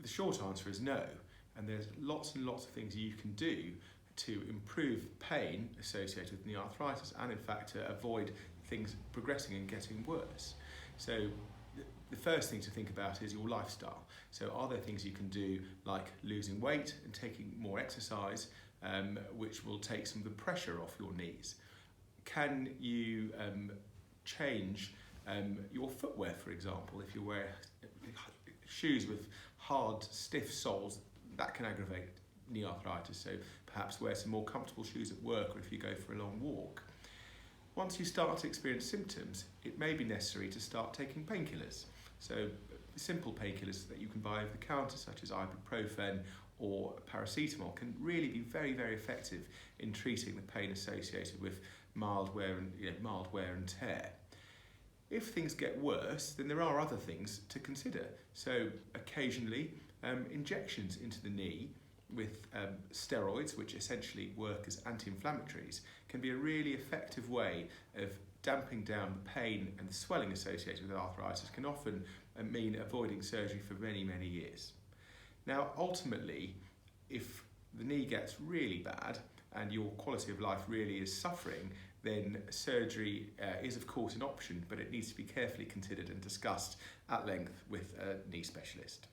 the short answer is no, and there's lots and lots of things you can do to improve pain associated with knee arthritis and in fact to avoid things progressing and getting worse. So the first thing to think about is your lifestyle. So are there things you can do like losing weight and taking more exercise, which will take some of the pressure off your knees? Can you change your footwear, for example? If you wear shoes with hard, stiff soles, that can aggravate knee arthritis, so perhaps wear some more comfortable shoes at work or if you go for a long walk. Once you start to experience symptoms, it may be necessary to start taking painkillers. So simple painkillers that you can buy over the counter, such as ibuprofen or paracetamol, can really be very, very effective in treating the pain associated with mild wear and tear. If things get worse, then there are other things to consider. So occasionally, injections into the knee with steroids, which essentially work as anti-inflammatories, can be a really effective way of damping down the pain and the swelling associated with arthritis, can often mean avoiding surgery for many, many years. Now, ultimately, if the knee gets really bad and your quality of life really is suffering, then surgery is of course an option, but it needs to be carefully considered and discussed at length with a knee specialist.